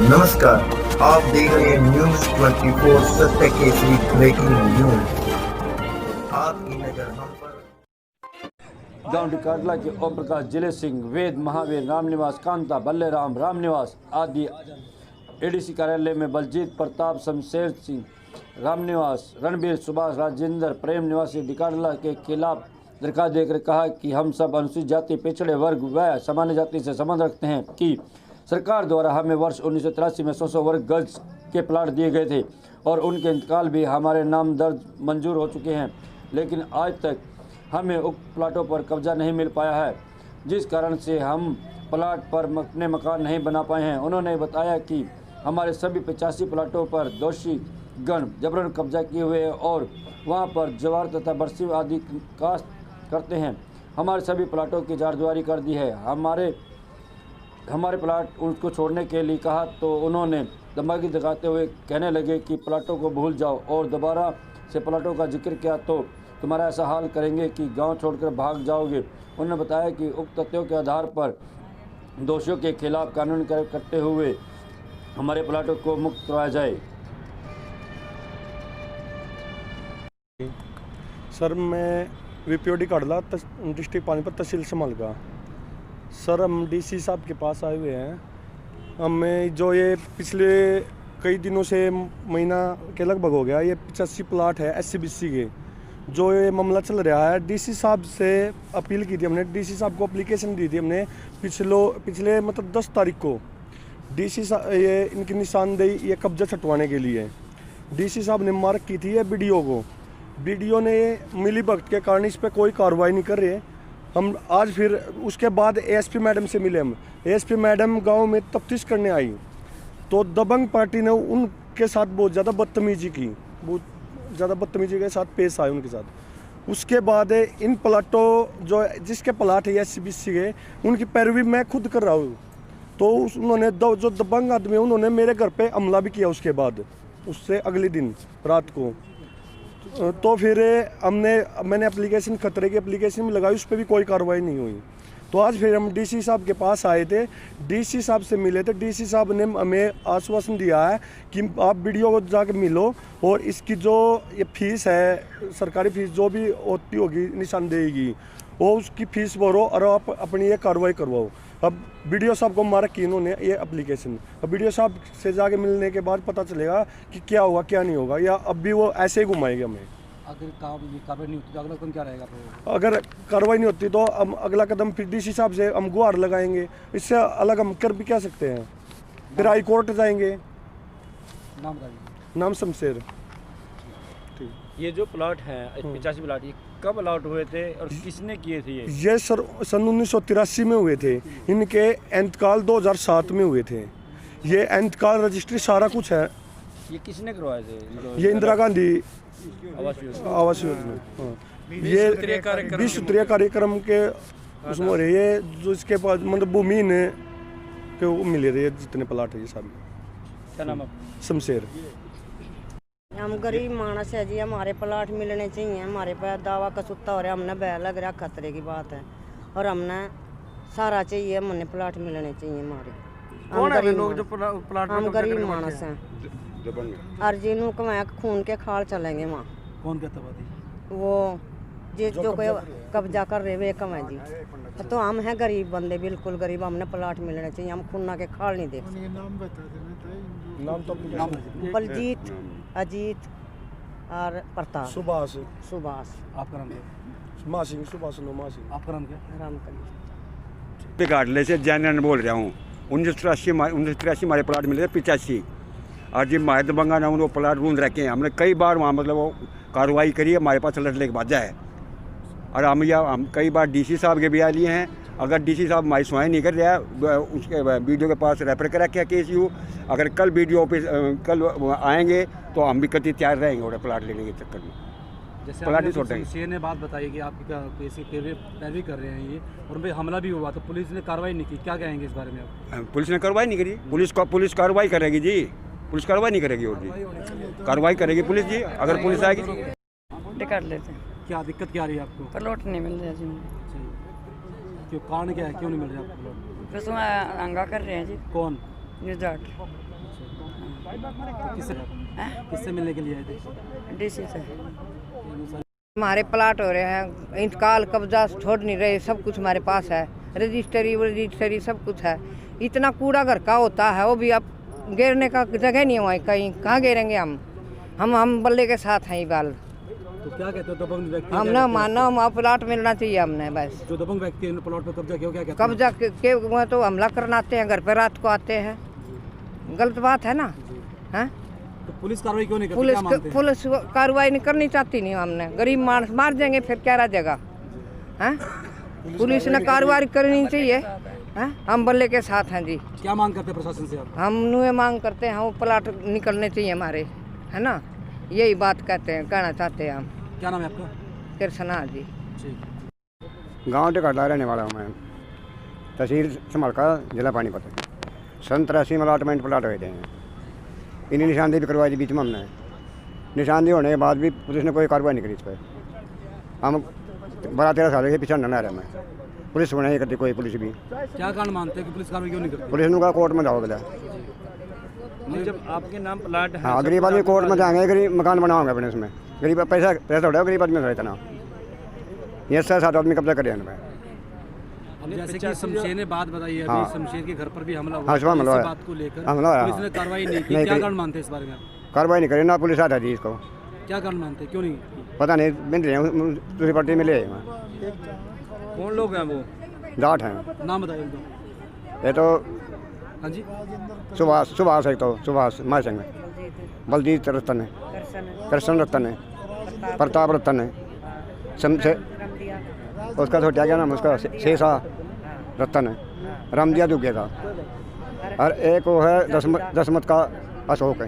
नमस्कार, आप देख रहे हैं न्यूज 24 सत्य केसरी ब्रेकिंग न्यूज। आपकी नजर हम पर। गांव डिकाडला के ओम प्रकाश, जिले सिंह, वेद, महावीर, रामनिवास, कांता, बल्लेराम, रामनिवास आदि एडीसी कार्यालय में बलजीत, प्रताप, शमशेर सिंह, रामनिवास, रणबीर, सुभाष, राजेंद्र, प्रेम निवासी डिकाडला के खिलाफ दरखास्त देकर कहा कि हम सब अनुसूचित जाति, पिछड़े वर्ग व सामान्य जाति से संबंध रखते हैं कि सरकार द्वारा हमें वर्ष 1983 में 100 वर्ग गज के प्लाट दिए गए थे और उनके इंतकाल भी हमारे नाम दर्ज मंजूर हो चुके हैं, लेकिन आज तक हमें उक्त प्लाटों पर कब्जा नहीं मिल पाया है, जिस कारण से हम प्लाट पर अपने मकान नहीं बना पाए हैं। उन्होंने बताया कि हमारे सभी 85 प्लाटों पर दोषी गण जबरन कब्जा किए हुए हैं और वहां पर जवार तथा बरसी आदि काश्त करते हैं। हमारे सभी प्लाटों की चारदीवारी कर दी है। हमारे प्लाट उनको छोड़ने के लिए कहा तो उन्होंने दमबाजी दिखाते हुए कहने लगे कि प्लाटों को भूल जाओ और दोबारा से प्लाटों का जिक्र किया तो तुम्हारा ऐसा हाल करेंगे कि गांव छोड़कर भाग जाओगे। उन्होंने बताया कि उक्त तथ्यों के आधार पर दोषियों के खिलाफ कानून करते हुए हमारे प्लाटों को मुक्त करवाया जाए। सर, मैं वीपीओ डिकाडला डिस्ट्रिक्ट पानीपत तहसील संभाल का। सर, हम डीसी साहब के पास आए हुए हैं। हमें जो ये पिछले कई दिनों से महीना के लगभग हो गया, ये 85 प्लाट है SCBC के, जो ये मामला चल रहा है। डीसी साहब से अपील की थी हमने, डीसी साहब को एप्लीकेशन दी थी हमने पिछले मतलब 10 तारीख को। डीसी साहब ये इनकी निशानदेही ये कब्जा छुटवाने के लिए डीसी साहब ने मार्क की थी ये बीडीओ को। बीडीओ ने मिली भगत के कारण इस पर कोई कार्रवाई नहीं कर रहे। हम आज फिर उसके बाद एएसपी मैडम से मिले। हम एएसपी मैडम गांव में तफ्तीश करने आई तो दबंग पार्टी ने उनके साथ बहुत ज़्यादा बदतमीजी की, बहुत ज़्यादा बदतमीजी के साथ पेश आए उनके साथ। उसके बाद इन प्लाटों जो जिसके प्लाट है SCBC के, उनकी पैरवी मैं खुद कर रहा हूँ। तो उन्होंने जो दबंग आदमी उन्होंने मेरे घर पे हमला भी किया। उसके बाद उससे अगले दिन रात को तो फिर मैंने एप्लीकेशन खतरे की एप्लीकेशन भी लगाई, उस पर भी कोई कार्रवाई नहीं हुई। तो आज फिर हम डीसी साहब के पास आए थे, डीसी साहब से मिले थे। डीसी साहब ने हमें आश्वासन दिया है कि आप वीडियो को जाकर मिलो और इसकी जो ये फीस है, सरकारी फीस जो भी होती होगी निशानदेही की, वो उसकी फीस भरो और आप अपनी ये कार्रवाई करवाओ। अब वीडियो साहब को मार्क की इन्होंने ये एप्लीकेशन। अब वीडियो साहब से जाके मिलने के बाद पता चलेगा कि क्या होगा क्या नहीं होगा, या अब भी वो ऐसे ही घुमाएंगे हमें। अगर कार्रवाई नहीं होती तो अगला कदम क्या रहेगा? अगर कार्रवाई नहीं होती तो हम अगला कदम फिर डीसी साहब से हम गुहार लगाएंगे। इससे अलग हम कर भी क्या सकते हैं? फिर हाई कोर्ट जाएंगे। नाम बताइए। नाम शमशेर। ये जो प्लाट है 85 प्लाट, ये कब अलॉट हुए थे और किसने किए थे? ये सन 1983 में हुए थे। इनके इंतकाल 2007 में हुए थे। ये इंतकाल रजिस्ट्री सारा कुछ है। ये किसने करवाए थे? ये इंदिरा गांधी आवास योजना। ये 20 सूत्रीय कार्यक्रम के उसमें हो रही है, जो इसके पास मतलब भूमि ने के वो मिले थे जितने प्लाट है ये सारे। क्या नाम है? शमशेर। हम गरीब मानस है जी, हमारे प्लाट मिलने चाहिए। हमारे पास दावा का सुत्ता हो रहा है, हमने बैल लग रहा, खतरे की बात है और हमने सारा चाहिए, हमने प्लाट मिलने चाहिए हमारे। कौन है लोग जो प्लाट? हम गरीब मानस हैं। अर्जुन को मैं खून के खाल चलेंगे वहाँ। कौन कहता बात? वो जो कोई कब्जा कर रहे वे कम है जी। तो हम हैं गरीब बंदे, बिल्कुल गरीब, हमने प्लाट मिलने चाहिए। हम खूना के खाल नहीं देख सकते। नाम तो बलजीत, अजीत और प्रताप। सुभाष। आपका नाम क्या? मासिंह। सुभाष नो मासिंह। आपका नाम क्या? रामकली। डिकाडले से जैन बोल रहा हूँ। 1983 हमारे प्लाट मिले थे 85। और जी माहिद बंगा ना वो प्लाट ढूंढ रखे हैं। हमने कई बार वहाँ मतलब वो कार्रवाई करी है, हमारे पास लड़ने के बाजा है। और हम कई बार डीसी साहब के भी आ लिए हैं। अगर डीसी साहब हमारी सुनवाई नहीं कर रहा है, उसके बीडीओ के पास रेफर करा क्या केस यू। अगर कल बीडीओ ऑफिस कल आएंगे तो हम भी कति तैयार रहेंगे और प्लाट लेने के चक्कर में। जैसे प्लाट ही छोड़ेंगे। सीए ने बात बताई कि आपकी कैसे पैरवी कर रहे हैं ये, और भाई हमला भी हुआ तो पुलिस ने कार्रवाई नहीं की, क्या कहेंगे इस बारे में आप? पुलिस ने कार्रवाई नहीं करी। पुलिस कार्रवाई करेगी जी, पुलिस कार्रवाई नहीं करेगी। और जी कार्रवाई करेगी पुलिस जी, अगर पुलिस आएगी। टिकट लेते हैं। क्या दिक्कत क्या आ रही है आपको? प्लॉट नहीं मिल रहा जी। क्यों, कारण क्या है, क्यों नहीं मिल रहा आपको प्लॉट? बस वहाँ अंगा कर रहे हैं जी, कौन? रिजॉर्ट तो किससे मिलने के लिए आए थे? डीसी से। हमारे प्लाट हो रहे हैं, इंतकाल कब्जा छोड़ नहीं रहे, सब कुछ हमारे पास है, रजिस्ट्री सब कुछ है। इतना कूड़ा घर का होता है, वो भी अब गिरने का जगह नहीं है, कहीं कहाँ गिरेंगे हम बल्ले के साथ हैं बाल। तो क्या कहते हो दबंग व्यक्ति? हम ना मानना, हम प्लाट मिलना चाहिए हमने बस। जो दबंग व्यक्ति ने प्लॉट पर कब्जा किया, क्या कहते हैं? कब्जा के वो तो हमला करना आते हैं, घर पे रात को आते हैं, गलत बात है ना। हैं तो पुलिस कार्रवाई क्यों नहीं करती, क्या मानते हैं? पुलिस कार्रवाई नहीं करनी चाहती, नहीं हमने गरीब मानस मार देंगे फिर क्या रह जाएगा। हैं पुलिस ने कार्रवाई करनी चाहिए। हैं हम बल्ले के साथ हैं जी। क्या मांग करते हैं प्रशासन से आप? हम ये मांग करते हैं, वो प्लाट निकलने चाहिए हमारे, है ना, यही बात कहना चाहते हैं हम। क्या नाम है आपका? कृष्णा जी। ठीक। गाँव टिकाड़ा रहने वाला हूँ मैं, तहसील समलका, जिला पानीपत। सन 83 में अलॉटमेंट प्लाट हुए थे, इन्हीं निशानदेही भी करवाई थी बीच में हमने। निशानदेही होने के बाद भी पुलिस ने कोई कार्रवाई नहीं करी इस पर। हम 12-13 साल के पीछे ना रहे मैं, पुलिस को नहीं करती कोई, पुलिस भी। क्या कारण मानते हैं कि पुलिस कार्रवाई क्यों नहीं करती? पुलिस ने कहा कोर्ट में जाओ बोला। जब आपके नाम प्लाट है, हाँ, गरीब आदमी कोर्ट में जाएंगे, गरीब मकान बनाओगे अपने उसमें, गरीब पैसा उठाओ, गरीब आदमी इतना ये 6-7 आदमी कब्जा करे उनमें। अब जैसे कि शमशेर ने बात बताई है, हाँ। अभी शमशेर के घर पर भी हमला हुआ, हाँ, सुबह हमला इसी हुआ। बात को लेकर हमला हुआ, पुलिस ने हाँ। कार्रवाई नहीं की, नहीं क्या की। कारण मानते हैं इस बारे में? कार्रवाई नहीं करी ना, पुलिस आता थी इसको, क्या कारण मानते हैं, क्यों नहीं? पता नहीं, मिल रहे हैं दूसरी पार्टी में ले आए। कौन लोग हैं वो? जाट हैं नाम बताइए उनका। ये तो, हाँ जी, सुभाष है, तो सुभाष माय सिंह, बलजीत रतन है, कृष्ण रतन है, प्रताप रतन है, उसका तो क्या नाम, उसका शेषा रतन है, रामदिया दुगे का, और एक वो है दसमत का अशोक है,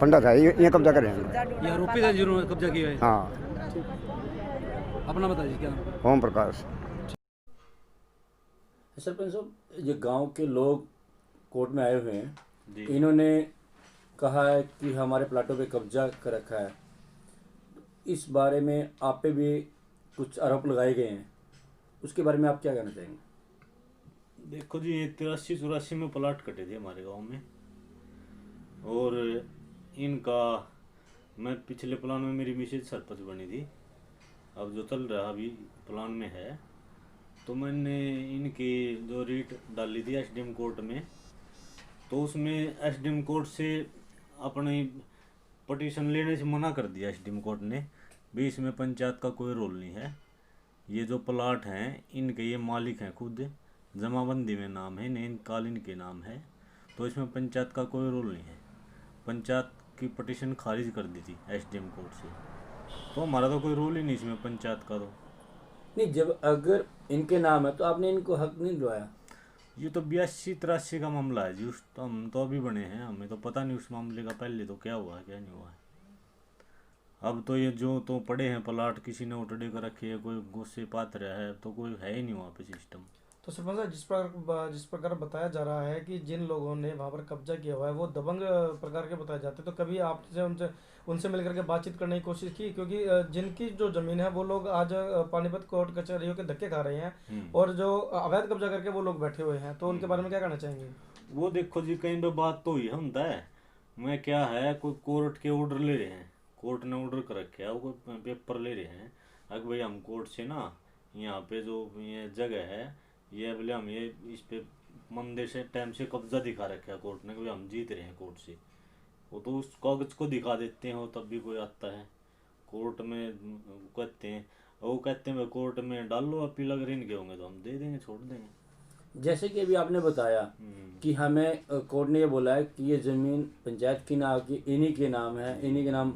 पंडित है, ये कब्जा कर रहे हैं। ये आरोपी है जिन्होंने कब्जा किया है। हाँ, अपना बताइए क्या नाम है? ओम प्रकाश। सरपंच साहब, ये गांव के लोग कोर्ट में आए हुए हैं, इन्होंने कहा है कि हमारे प्लाटों पे कब्जा कर रखा है, इस बारे में आप पे भी कुछ आरोप लगाए गए हैं, उसके बारे में आप क्या कहना चाहेंगे? देखो जी, ये 83-84 में प्लाट कटे थे हमारे गांव में, और इनका, मैं पिछले प्लान में मेरी मिसेज सरपंच बनी थी, अब जो चल रहा अभी प्लान में है, तो मैंने इनकी जो रीट डाली थी एसडीएम कोर्ट में, तो उसमें एसडीएम कोर्ट से अपनी पटिशन लेने से मना कर दिया एसडीएम कोर्ट ने भी, इसमें पंचायत का कोई रोल नहीं है, ये जो प्लाट हैं इनके, ये मालिक हैं खुद, जमाबंदी में नाम है, इन्हें कालीन के नाम है, तो इसमें पंचायत का कोई रोल नहीं है। पंचायत की पटिशन खारिज कर दी थी एसडीएम कोर्ट से, तो हमारा तो कोई रोल ही नहीं इसमें पंचायत का। तो नहीं, जब अगर इनके नाम है तो आपने इनको हक नहीं दिलवाया? ये तो 82-83 का मामला है जी, उस तो हम तो अभी बने हैं, हमें तो पता नहीं उस मामले का पहले तो क्या हुआ है क्या नहीं हुआ है। अब तो ये जो तो पड़े हैं प्लाट, किसी ने उठड़े कर रखे है, कोई गुस्से पात्र है, तो कोई है ही नहीं वहाँ पे सिस्टम। तो सरपंच साहब, जिस प्रकार बताया जा रहा है कि जिन लोगों ने वहाँ पर कब्जा किया हुआ है वो दबंग प्रकार के बताए जाते हैं, तो कभी आपसे उनसे मिलकर के बातचीत करने की कोशिश की? क्योंकि जिनकी जो जमीन है वो लोग आज पानीपत कोर्ट कचहरियों के धक्के खा रहे हैं, और जो अवैध कब्जा करके वो लोग बैठे हुए हैं, तो उनके बारे में क्या कहना चाहेंगे? वो देखो जी, कहीं पे बात तो ही होता है, मैं क्या है, कोई कोर्ट के ऑर्डर ले रहे हैं, कोर्ट ने ऑर्डर कर रखे है, वो कोई पेपर ले रहे हैं, अगर भाई हम कोर्ट से ना यहाँ पे जो ये जगह है, ये बोले हम ये इस पे मंदिर से टाइम से कब्जा दिखा रखा है कोर्ट ने कि हम जीत रहे हैं कोर्ट से, वो तो उस कागज को दिखा देते हैं, वो तब भी कोई आता है कोर्ट में, कहते हैं वो कहते हैं कोर्ट में डाल लो अपील, अगर इनके होंगे तो हम दे देंगे, छोड़ देंगे। जैसे कि अभी आपने बताया कि हमें कोर्ट ने ये बोला है कि ये ज़मीन पंचायत की ना की इन्हीं के नाम है, इन्हीं के नाम,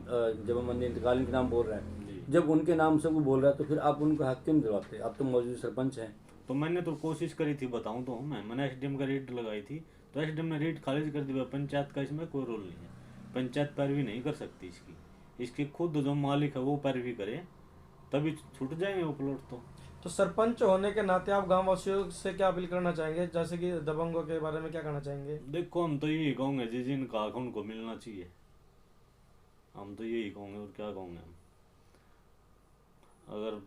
जब मंदिर इंतकाल के नाम बोल रहा है, जब उनके नाम से वो बोल रहा है तो फिर आप उनको हक क्यों दिलवाते? आप तो मौजूद सरपंच हैं। तो मैंने तो कोशिश करी थी, बताऊं तो मैंने एसडीएम का रेट लगाई थी, तो एसडीएम ने रेट खारिज कर दिया, पंचायत का इसमें कोई रोल नहीं है, पंचायत पैरवी नहीं कर सकती इसकी खुद जो मालिक है वो पैरवी करे, तभी छूट जाएंगे वो प्लॉट। तो सरपंच होने के नाते आप गाँव वासियों से क्या अपील करना चाहेंगे, जैसे कि दबंगों के बारे में क्या कहना चाहेंगे? देखो, हम तो यही कहोंगे जी, जिनका हक उनको मिलना चाहिए, हम तो यही कहोगे, और क्या कहोगे हम। अगर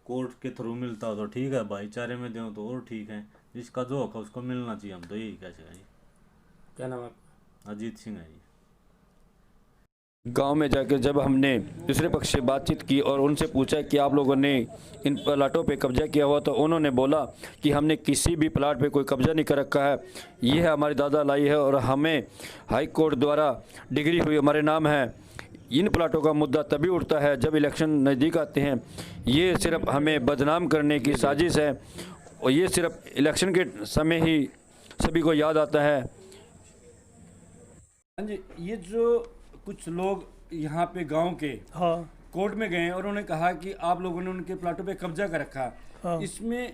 कोर्ट के थ्रू मिलता हो तो ठीक है, भाईचारे में दो तो और ठीक है। जिसका जो हक है उसको मिलना चाहिए, हम तो यही कह सकें जी। क्या नाम है? अजीत सिंह है जी। गांव में जाकर जब हमने दूसरे पक्ष से बातचीत की और उनसे पूछा कि आप लोगों ने इन प्लाटों पे कब्जा किया हुआ, तो उन्होंने बोला कि हमने किसी भी प्लाट पे कोई कब्जा नहीं कर रखा है, ये है हमारी दादा लाई है और हमें हाई कोर्ट द्वारा डिग्री हुई हमारे नाम है। इन प्लाटों का मुद्दा तभी उठता है जब इलेक्शन नज़दीक आते हैं। ये सिर्फ हमें बदनाम करने की साजिश है और ये सिर्फ इलेक्शन के समय ही सभी को याद आता है। हाँ जी, ये जो कुछ लोग यहाँ पे गांव के हाँ कोर्ट में गए और उन्होंने कहा कि आप लोगों ने उनके प्लाटों पे कब्जा कर रखा, हाँ। इसमें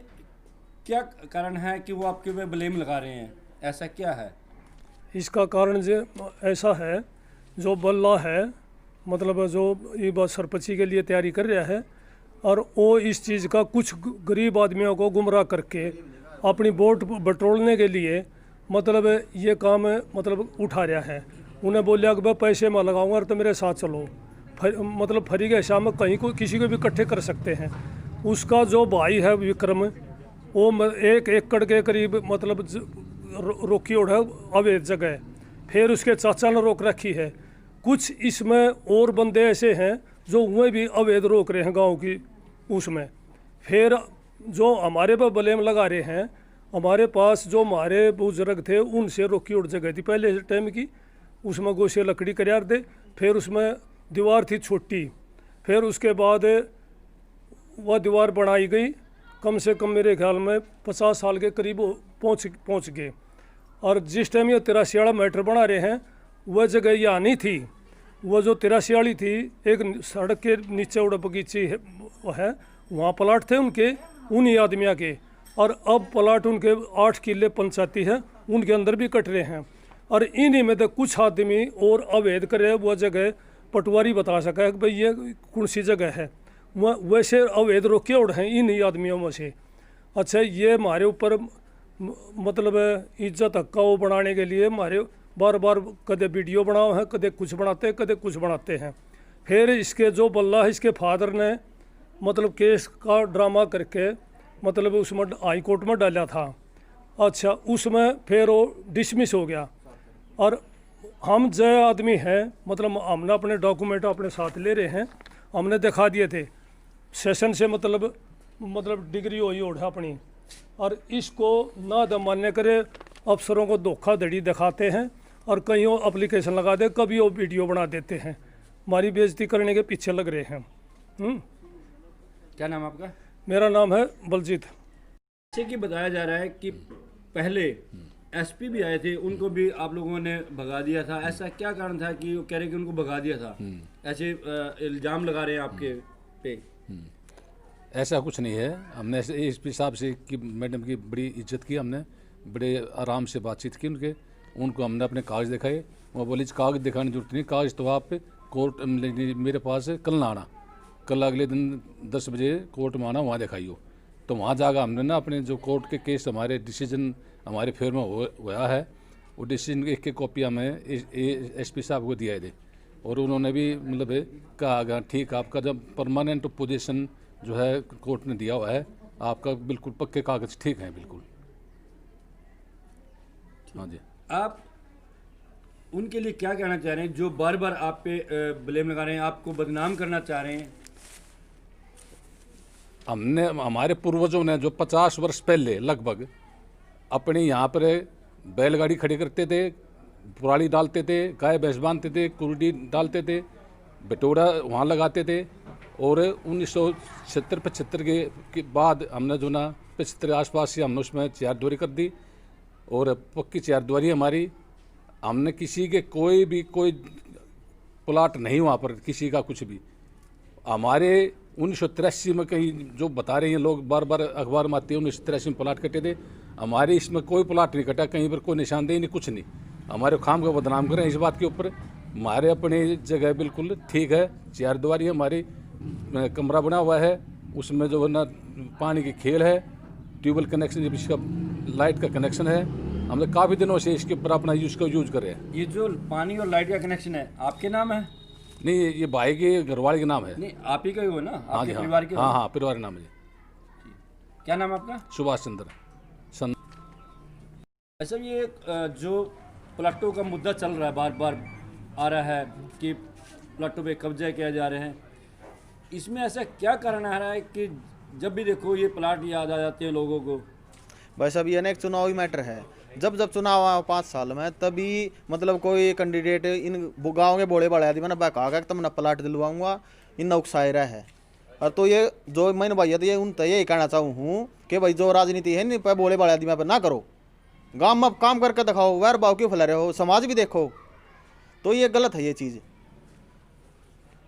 क्या कारण है कि वो आपके ऊपर ब्लेम लगा रहे हैं? ऐसा क्या है? इसका कारण जो ऐसा है, जो बल्ला है मतलब जो ये बात सरपंची के लिए तैयारी कर रहा है और वो इस चीज़ का कुछ गरीब आदमियों को गुमराह करके अपनी वोट बटोरने के लिए मतलब ये काम मतलब उठा रहा है। उन्हें बोलिया कि भाई पैसे मैं लगाऊंगा तो मेरे साथ चलो, मतलब फ्री के हिसाब में कहीं को किसी को भी इकट्ठे कर सकते हैं। उसका जो भाई है विक्रम, वो 1 एकड़ के करीब मतलब रोकी ओढ़ है अवैध जगह, फिर उसके चाचा ने रोक रखी है। कुछ इसमें और बंदे ऐसे हैं जो वह भी अवैध रोक रहे हैं गांव की उसमें। फिर जो हमारे पर ब्लेम लगा रहे हैं, हमारे पास जो हमारे बुजुर्ग थे उनसे रोकी उड़ जगह थी पहले टाइम की, उसमें गोशे लकड़ी कर दे, फिर उसमें दीवार थी छोटी, फिर उसके बाद वह दीवार बनाई गई, कम से कम मेरे ख्याल में 50 साल के करीब पहुँच गए। और जिस टाइम ये 83 वाला मैटर बना रहे हैं वह जगह यहाँ नहीं थी। वह जो 83 वाली थी एक सड़क के नीचे उड़ बगीची है वहाँ प्लाट थे उनके, उन्हीं आदमियों के, और अब प्लाट उनके 8 किले पंचायती है, उनके अंदर भी कट रहे हैं। और इन्हीं में तो कुछ आदमी और अवैध करे, वह जगह पटवारी बता सका है कि भाई ये कौन सी जगह है, वह वैसे अवैध रोके उड़ हैं इन्हीं आदमियों में से। अच्छा, ये हमारे ऊपर मतलब इज्जत हक्का वो बनाने के लिए हमारे बार बार कदे वीडियो बनाओ हैं, कदे कुछ बनाते कदे कुछ बनाते हैं। फिर इसके जो बल्ला है इसके फादर ने मतलब केस का ड्रामा करके मतलब उसमें हाई कोर्ट में डाला था। अच्छा, उसमें फिर वो डिसमिस हो गया। और हम जय आदमी हैं, मतलब हमने अपने डॉक्यूमेंट अपने साथ ले रहे हैं, हमने दिखा दिए थे सेशन से मतलब डिग्री हुई ओढ़ा अपनी। और इसको ना दम मान्य करे, अफसरों को धोखाधड़ी दिखाते हैं और कहीं वो एप्लीकेशन लगा दे, कभी वो वीडियो बना देते हैं, हमारी बेइज्जती करने के पीछे लग रहे हैं। क्या नाम आपका? मेरा नाम है बलजीत। जैसे कि बताया जा रहा है कि पहले एसपी भी आए थे, उनको भी आप लोगों ने भगा दिया था, ऐसा क्या कारण था कि वो कह रहे कि उनको भगा दिया था? ऐसे इल्ज़ाम लगा रहे हैं आपके पे। ऐसा कुछ नहीं है। हमने एसपी साहब से कि मैडम की बड़ी इज्जत की, हमने बड़े आराम से बातचीत की उनको हमने अपने कागज़ दिखाए। वो बोले कागज़ दिखाने की जरूरत नहीं, कागज़ तो आप कोर्ट मेरे पास कल ना आना, कल अगले दिन 10 बजे कोर्ट में आना, वहाँ दिखाइयो। तो वहाँ जाकर हमने ना अपने जो कोर्ट के केस हमारे डिसीजन हमारे फेवर में हुआ है, वो डिसीजन की एक कॉपी हमें एसपी साहब को दिया थे और उन्होंने भी मतलब कहा ठीक, आपका जब परमानेंट पोजीशन जो है कोर्ट ने दिया हुआ है, आपका बिल्कुल पक्के कागज ठीक हैं बिल्कुल। हाँ जी। आप उनके लिए क्या कहना चाह रहे हैं जो बार बार आप पे ब्लेम लगा रहे हैं, आपको बदनाम करना चाह रहे हैं? हमने हमारे पूर्वजों ने जो 50 वर्ष पहले लगभग अपने यहाँ पर बैलगाड़ी खड़ी करते थे, पुराली डालते थे, गाय भैंस बांधते थे, कुर्डी डालते थे, बटोरा वहाँ लगाते थे। और 1976-75 के बाद हमने जो ना 75 आसपास से हमने उसमें चारद्वारी कर दी और पक्की चारद्वारी हमारी। हमने किसी के कोई प्लाट नहीं वहाँ पर किसी का कुछ भी। हमारे 1983 में कहीं जो बता रहे हैं लोग बार बार अखबार में आते हैं 1983 में प्लाट कटे थे, हमारे इसमें कोई प्लाट नहीं कटा, कहीं पर कोई निशानदेही नहीं, कुछ नहीं। हमारे खाम का बदनाम करें इस बात के ऊपर। हमारे अपनी जगह बिल्कुल ठीक है, चारद्वारी हमारी, कमरा बना हुआ है, उसमें जो है ना पानी की खेल है, ट्यूबवेल कनेक्शन, इसका लाइट का कनेक्शन है। हमने काफ़ी दिनों से इसके ऊपर अपना यूज कर रहे हैं। ये जो पानी और लाइट का कनेक्शन है आपके नाम है? नहीं, ये भाई के घरवाले के नाम है। नहीं, आप ही का ही हो ना? हाँ जी, परिवार के? हाँ, परिवार के नाम है। क्या नाम है आपका? सुभाष चंद्र सन। ऐसा ये जो प्लाटों का मुद्दा चल रहा है, बार बार आ रहा है कि प्लाटों पे कब्जे किए जा रहे हैं, इसमें ऐसा क्या कारण आ रहा है कि जब भी देखो ये प्लाट याद आ जाते हैं लोगों को? बस अभी अनेक चुनावी मैटर है। जब जब चुनाव आया 5 साल में, तभी मतलब कोई कैंडिडेट इन गाँव के बोले बड़े आदमी ने बहका कि तुमने प्लाट दिलवाऊंगा, इन उकसाए रहा है। और तो ये जो मैंने भैया तो ये उन तो यही कहना चाहूँ हूँ कि भाई जो राजनीति है नहीं पे बोले बड़े आदमी पर ना करो, गाँव में काम करके दिखाओ, वैर भाव क्यों फैला रहे हो, समाज भी देखो। तो ये गलत है ये चीज़।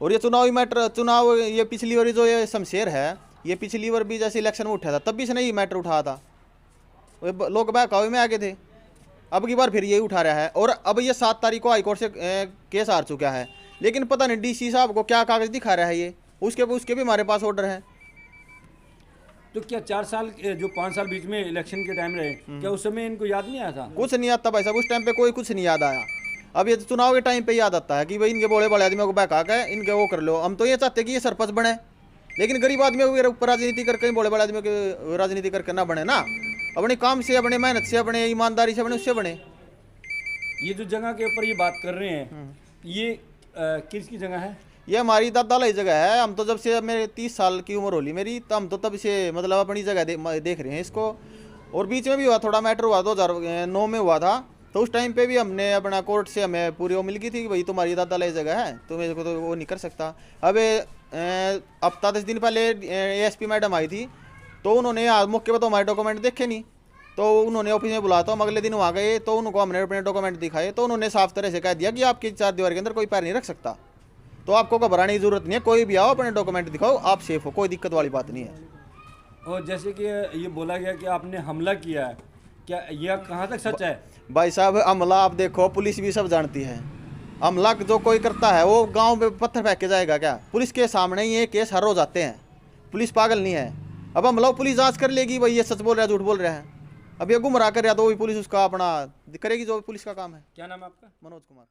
और ये चुनावी मैटर, चुनाव ये पिछली बार जो ये शमशेर है, ये पिछली बार भी जैसे इलेक्शन में उठा था तब भी इसने ये मैटर उठाया था, लोग बहकावे में आगे थे। अब की बार फिर यही उठा रहा है। और अब ये 7 तारीख को हाईकोर्ट से केस हार चुका है, लेकिन पता नहीं डीसी साहब को क्या कागज दिखा रहा है ये, उसके भी हमारे पास ऑर्डर है। तो क्या 4 साल जो 5 साल बीच में इलेक्शन के टाइम रहे, क्या उस समय इनको याद नहीं आया था? कुछ नहीं आता भाई साहब, उस टाइम पे कोई कुछ नहीं याद आया। अब ये चुनाव के टाइम पे याद आता है कि भाई इनके बोले बड़े आदमियों को बहका के इनके वो कर लो। हम तो ये चाहते कि ये सरपंच बने, लेकिन गरीब आदमियों के ऊपर राजनीति करके, बोले बड़े आदमियों की राजनीति करके ना बने ना। अपने काम से, अपने मेहनत से, अपने ईमानदारी से बने, उससे बने। ये जो जगह के ऊपर ये बात कर रहे हैं, ये किसकी जगह है? ये हमारी दादा लाई जगह है। हम तो जब से मेरे 30 साल की उम्र होली मेरी, तो हम तो तब से मतलब अपनी जगह देख रहे हैं इसको। और बीच में भी हुआ थोड़ा मैटर हुआ, 2009 में हुआ था, तो उस टाइम पे भी हमने अपना कोर्ट से हमें पूरी वो मिल गई थी कि भाई तुम्हारी दादा लाई जगह है, तो मेरे को तो वो नहीं कर सकता। अब हफ्ता 10 दिन पहले ASP मैडम आई थी, तो उन्होंने आज मौके पर तो हमारे डॉक्यूमेंट देखे नहीं, तो उन्होंने ऑफिस में बुलाया। तो हम अगले दिन वहाँ गए, तो उनको हमने अपने डॉक्यूमेंट दिखाए, तो उन्होंने साफ तरह से कह दिया कि आपकी 4 दीवार के अंदर कोई पैर नहीं रख सकता। तो आपको घबराने की जरूरत नहीं है, कोई भी आओ अपने डॉक्यूमेंट दिखाओ, आप सेफ हो, कोई दिक्कत वाली बात नहीं है। और जैसे कि ये बोला गया कि आपने हमला किया है, क्या यह कहाँ तक सच है? भाई साहब हमला आप देखो, पुलिस भी सब जानती है। हमला जो कोई करता है वो गांव में पत्थर फेंक के जाएगा क्या? पुलिस के सामने ही ये केस हर रोज आते हैं, पुलिस पागल नहीं है। अब हमला पुलिस जांच कर लेगी भाई ये सच बोल रहा है झूठ बोल रहा है। अब ये गुमराह कर रहा तो वही पुलिस उसका अपना करेगी, जो पुलिस का काम है। क्या नाम है आपका? मनोज कुमार।